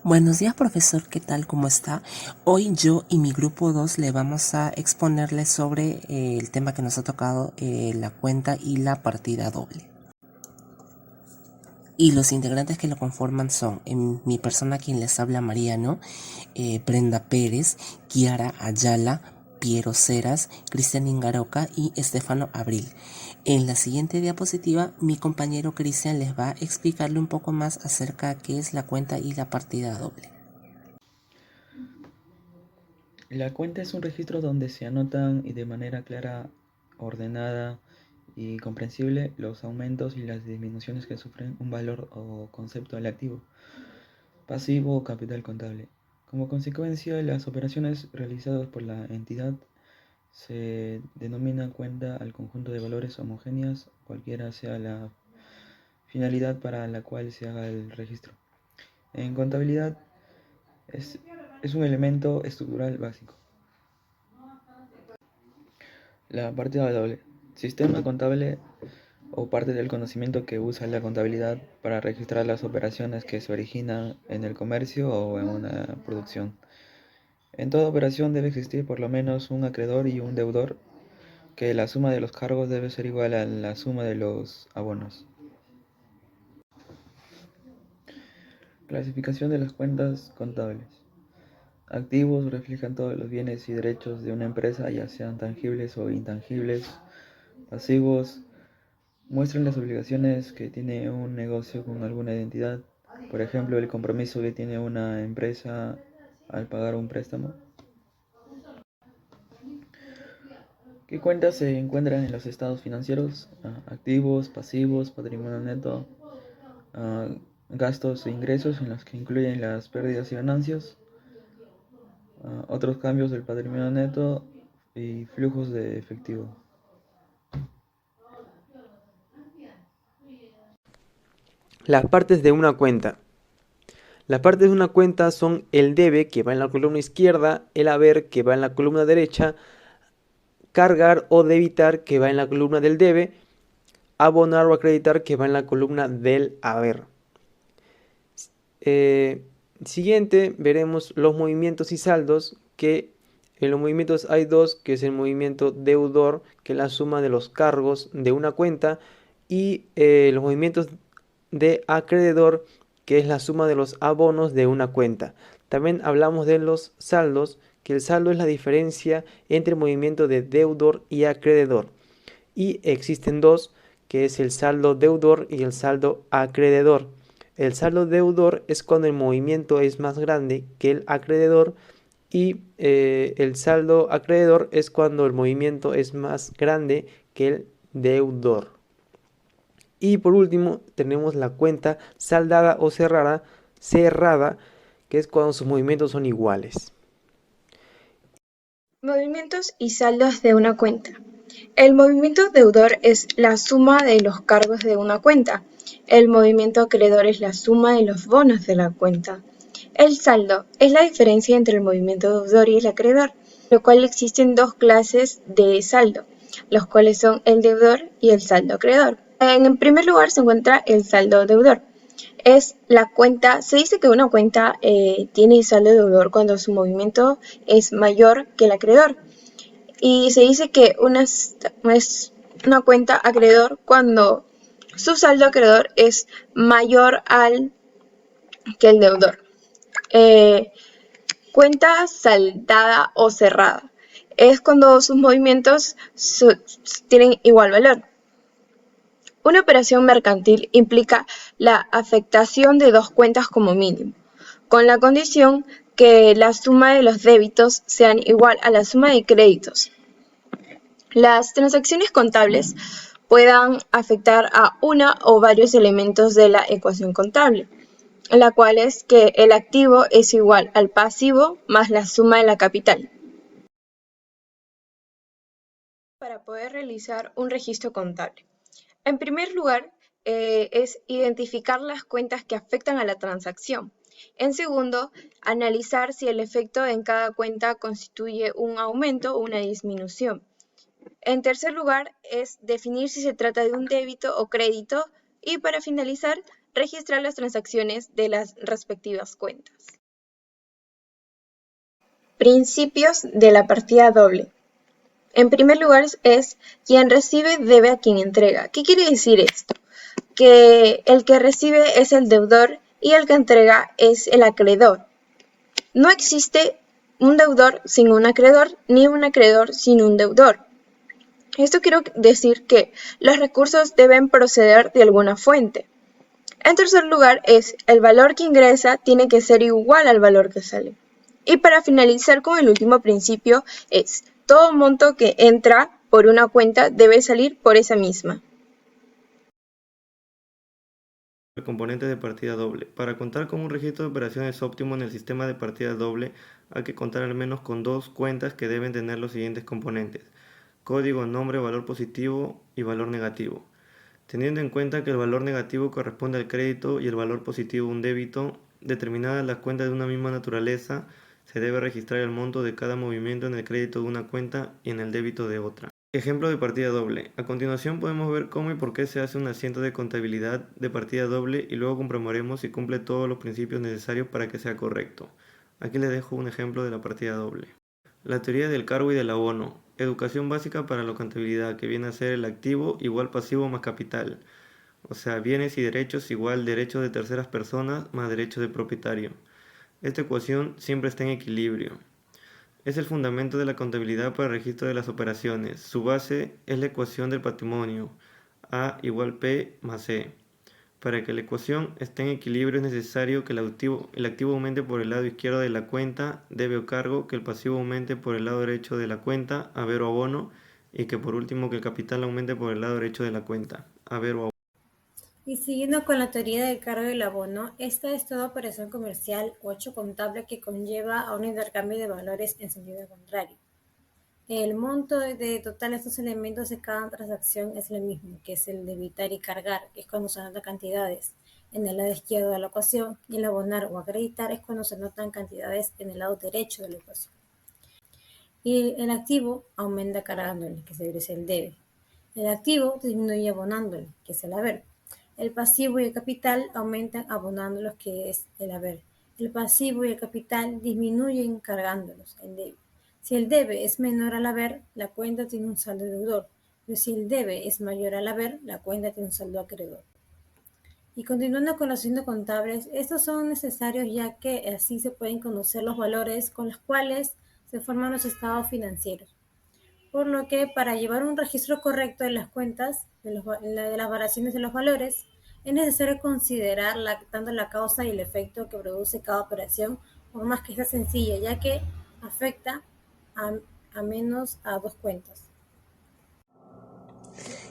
Buenos días, profesor, ¿qué tal? ¿Cómo está? Hoy yo y mi grupo 2 le vamos a exponerle sobre el tema que nos ha tocado, la cuenta y la partida doble. Y los integrantes que lo conforman son mi persona, quien les habla, Mariano, Brenda Pérez, Kiara Ayala, Piero Ceras, Cristian Ingaroca y Estefano Abril. En la siguiente diapositiva, mi compañero Cristian les va a explicarle un poco más acerca de qué es la cuenta y la partida doble. La cuenta es un registro donde se anotan y de manera clara, ordenada y comprensible los aumentos y las disminuciones que sufren un valor o concepto del activo, pasivo o capital contable. Como consecuencia, las operaciones realizadas por la entidad se denominan cuenta al conjunto de valores homogéneas, cualquiera sea la finalidad para la cual se haga el registro. En contabilidad es un elemento estructural básico. La partida doble. Sistema contable o parte del conocimiento que usa la contabilidad para registrar las operaciones que se originan en el comercio o en una producción. En toda operación debe existir por lo menos un acreedor y un deudor, que la suma de los cargos debe ser igual a la suma de los abonos. Clasificación de las cuentas contables. Activos reflejan todos los bienes y derechos de una empresa, ya sean tangibles o intangibles. Pasivos muestran las obligaciones que tiene un negocio con alguna entidad, por ejemplo, el compromiso que tiene una empresa al pagar un préstamo. ¿Qué cuentas se encuentran en los estados financieros? Activos, pasivos, patrimonio neto, gastos e ingresos, en los que incluyen las pérdidas y ganancias, otros cambios del patrimonio neto y flujos de efectivo. Las partes de una cuenta. Las partes de una cuenta son el debe, que va en la columna izquierda, el haber, que va en la columna derecha, cargar o debitar, que va en la columna del debe, abonar o acreditar, que va en la columna del haber. Siguiente, veremos los movimientos y saldos, que en los movimientos hay dos, que es el movimiento deudor, que es la suma de los cargos de una cuenta, y los movimientos de acreedor, que es la suma de los abonos de una cuenta. También hablamos de los saldos, que el saldo es la diferencia entre el movimiento de deudor y acreedor. Y existen dos, que es el saldo deudor y el saldo acreedor. El saldo deudor es cuando el movimiento es más grande que el acreedor, y el saldo acreedor es cuando el movimiento es más grande que el deudor. Y por último tenemos la cuenta saldada o cerrada, que es cuando sus movimientos son iguales. Movimientos y saldos de una cuenta. El movimiento deudor es la suma de los cargos de una cuenta. El movimiento acreedor es la suma de los bonos de la cuenta. El saldo es la diferencia entre el movimiento deudor y el acreedor, lo cual existen dos clases de saldo, los cuales son el deudor y el saldo acreedor. En primer lugar se encuentra el saldo deudor. Es la cuenta, se dice que una cuenta tiene saldo deudor cuando su movimiento es mayor que el acreedor. Y se dice que es una cuenta acreedor cuando su saldo acreedor es mayor que el deudor. Cuenta saldada o cerrada es cuando sus movimientos tienen igual valor. Una operación mercantil implica la afectación de dos cuentas como mínimo, con la condición que la suma de los débitos sean igual a la suma de créditos. Las transacciones contables puedan afectar a una o varios elementos de la ecuación contable, la cual es que el activo es igual al pasivo más la suma de la capital. Para poder realizar un registro contable. En primer lugar, es identificar las cuentas que afectan a la transacción. En segundo, analizar si el efecto en cada cuenta constituye un aumento o una disminución. En tercer lugar, es definir si se trata de un débito o crédito. Y para finalizar, registrar las transacciones de las respectivas cuentas. Principios de la partida doble. En primer lugar es quien recibe debe a quien entrega. ¿Qué quiere decir esto? Que el que recibe es el deudor y el que entrega es el acreedor. No existe un deudor sin un acreedor, ni un acreedor sin un deudor. Esto quiere decir que los recursos deben proceder de alguna fuente. En tercer lugar es el valor que ingresa tiene que ser igual al valor que sale. Y para finalizar con el último principio es todo monto que entra por una cuenta debe salir por esa misma. El componente de partida doble. Para contar con un registro de operaciones óptimo en el sistema de partida doble, hay que contar al menos con dos cuentas que deben tener los siguientes componentes: código, nombre, valor positivo y valor negativo. Teniendo en cuenta que el valor negativo corresponde al crédito y el valor positivo un débito, determinadas las cuentas de una misma naturaleza, se debe registrar el monto de cada movimiento en el crédito de una cuenta y en el débito de otra. Ejemplo de partida doble. A continuación podemos ver cómo y por qué se hace un asiento de contabilidad de partida doble y luego comprobaremos si cumple todos los principios necesarios para que sea correcto. Aquí les dejo un ejemplo de la partida doble. La teoría del cargo y del abono. Educación básica para la contabilidad, que viene a ser el activo igual pasivo más capital. O sea, bienes y derechos igual derechos de terceras personas más derechos de propietario. Esta ecuación siempre está en equilibrio. Es el fundamento de la contabilidad para el registro de las operaciones. Su base es la ecuación del patrimonio, A igual P más C. Para que la ecuación esté en equilibrio es necesario que el activo aumente por el lado izquierdo de la cuenta, debe o cargo, que el pasivo aumente por el lado derecho de la cuenta, haber o abono, y que por último que el capital aumente por el lado derecho de la cuenta, haber o abono. Y siguiendo con la teoría del cargo y el abono, esta es toda operación comercial o hecho contable que conlleva a un intercambio de valores en sentido contrario. El monto de total de estos elementos de cada transacción es el mismo, que es el debitar y cargar, que es cuando se anotan cantidades en el lado izquierdo de la ecuación, y el abonar o acreditar es cuando se anotan cantidades en el lado derecho de la ecuación. Y el activo aumenta cargándole, que es el debe. El activo disminuye abonándole, que es el haber. El pasivo y el capital aumentan abonándolos, que es el haber. El pasivo y el capital disminuyen cargándolos, el debe. Si el debe es menor al haber, la cuenta tiene un saldo deudor, pero si el debe es mayor al haber, la cuenta tiene un saldo acreedor. Y continuando con los signos contables, estos son necesarios ya que así se pueden conocer los valores con los cuales se forman los estados financieros. Por lo que para llevar un registro correcto de las cuentas, de las variaciones de los valores, es necesario considerar tanto la causa y el efecto que produce cada operación, por más que sea sencilla, ya que afecta a menos a dos cuentas.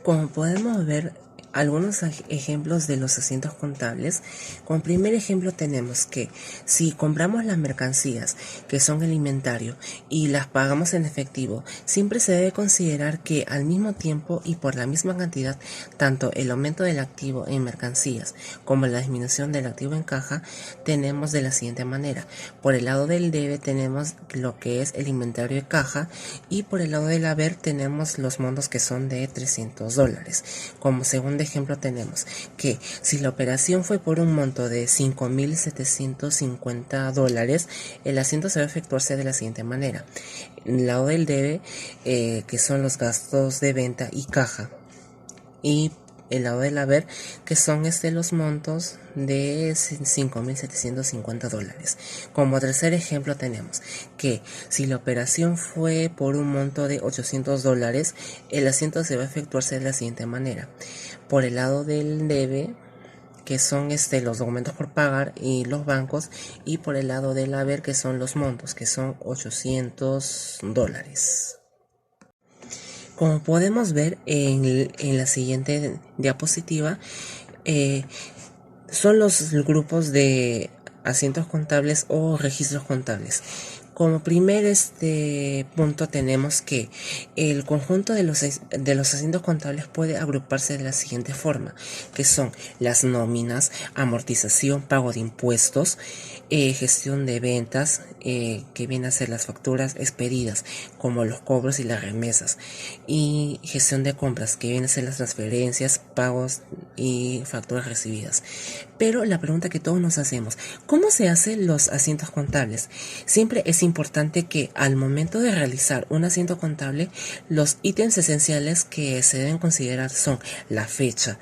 Como podemos ver algunos ejemplos de los asientos contables, como primer ejemplo tenemos que si compramos las mercancías que son el inventario y las pagamos en efectivo, siempre se debe considerar que al mismo tiempo y por la misma cantidad, tanto el aumento del activo en mercancías como la disminución del activo en caja, tenemos de la siguiente manera. Por el lado del debe tenemos lo que es el inventario de caja y por el lado del haber tenemos los montos que son de $300. Como segundo ejemplo tenemos que si la operación fue por un monto de $5,750, el asiento se va a efectuarse de la siguiente manera. El lado del debe, que son los gastos de venta y caja, y el lado del haber, que son los montos de $5,750. Como tercer ejemplo tenemos que si la operación fue por un monto de $800, el asiento se va a efectuarse de la siguiente manera. Por el lado del debe, que son los documentos por pagar y los bancos, y por el lado del haber, que son los montos, que son $800. Como podemos ver en la siguiente diapositiva, son los grupos de asientos contables o registros contables. Como primer punto tenemos que el conjunto de los asientos contables puede agruparse de la siguiente forma, que son las nóminas, amortización, pago de impuestos, gestión de ventas, que viene a ser las facturas expedidas, como los cobros y las remesas, y gestión de compras, que viene a ser las transferencias, pagos y facturas recibidas. Pero la pregunta que todos nos hacemos, ¿cómo se hacen los asientos contables? Siempre es importante que al momento de realizar un asiento contable, los ítems esenciales que se deben considerar son la fecha,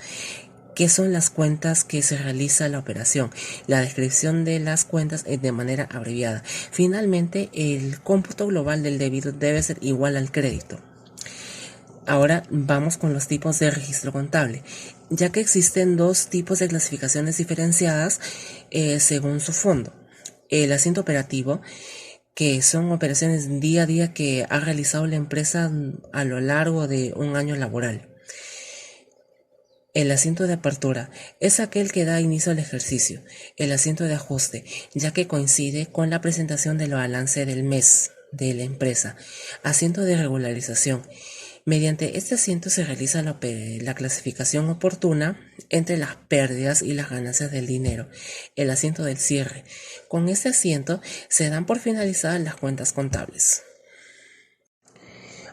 qué son las cuentas que se realiza la operación, la descripción de las cuentas de manera abreviada. Finalmente, el cómputo global del débito debe ser igual al crédito. Ahora vamos con los tipos de registro contable, ya que existen dos tipos de clasificaciones diferenciadas según su fondo. El asiento operativo, que son operaciones día a día que ha realizado la empresa a lo largo de un año laboral. El asiento de apertura es aquel que da inicio al ejercicio. El asiento de ajuste, ya que coincide con la presentación del balance del mes de la empresa. Asiento de regularización. Mediante este asiento se realiza la clasificación oportuna entre las pérdidas y las ganancias del dinero. El asiento del cierre. Con este asiento se dan por finalizadas las cuentas contables.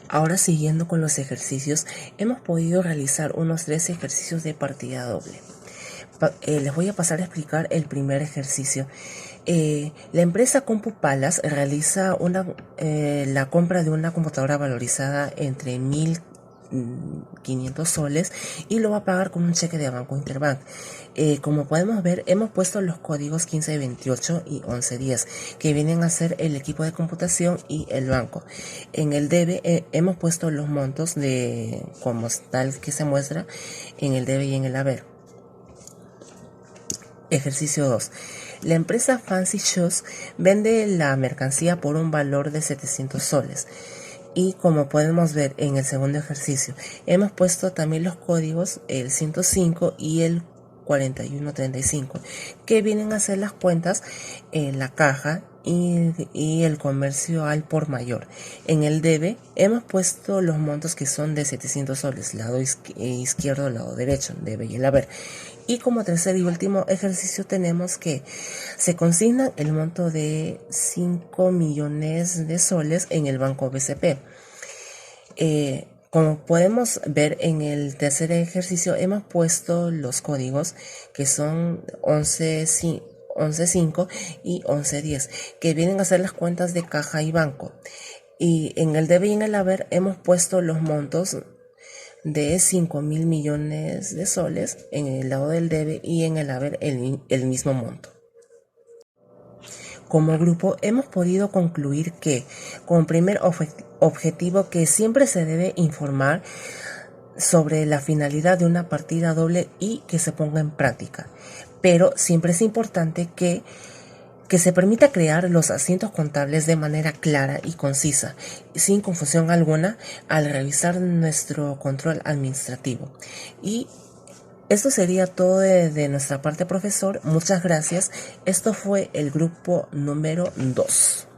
Ahora, siguiendo con los ejercicios, hemos podido realizar unos 3 ejercicios de partida doble. Les voy a pasar a explicar el primer ejercicio. La empresa CompuPalas realiza la compra de una computadora valorizada entre 1.500 soles y lo va a pagar con un cheque de Banco Interbank. Como podemos ver, hemos puesto los códigos 1528 y 1110, que vienen a ser el equipo de computación y el banco. En el debe hemos puesto los montos como tal que se muestra en el debe y en el haber. Ejercicio 2. La empresa Fancy Shoes vende la mercancía por un valor de 700 soles. Y como podemos ver en el segundo ejercicio, hemos puesto también los códigos, el 105 y el 4135, que vienen a ser las cuentas en la caja y el comercio al por mayor. En el debe hemos puesto los montos que son de 700 soles, lado izquierdo, lado derecho, debe y el haber. Y como tercer y último ejercicio tenemos que se consigna el monto de 5 millones de soles en el banco BCP. Como podemos ver en el tercer ejercicio, hemos puesto los códigos que son 11.5 y 11.10, que vienen a ser las cuentas de caja y banco. Y en el debe y en el haber hemos puesto los montos de 5.000 millones de soles en el lado del debe y en el haber el mismo monto. Como grupo hemos podido concluir que, como primer objetivo, que siempre se debe informar sobre la finalidad de una partida doble y que se ponga en práctica, pero siempre es importante que se permita crear los asientos contables de manera clara y concisa, sin confusión alguna, al revisar nuestro control administrativo. Y esto sería todo de nuestra parte, profesor. Muchas gracias. Esto fue el grupo número 2.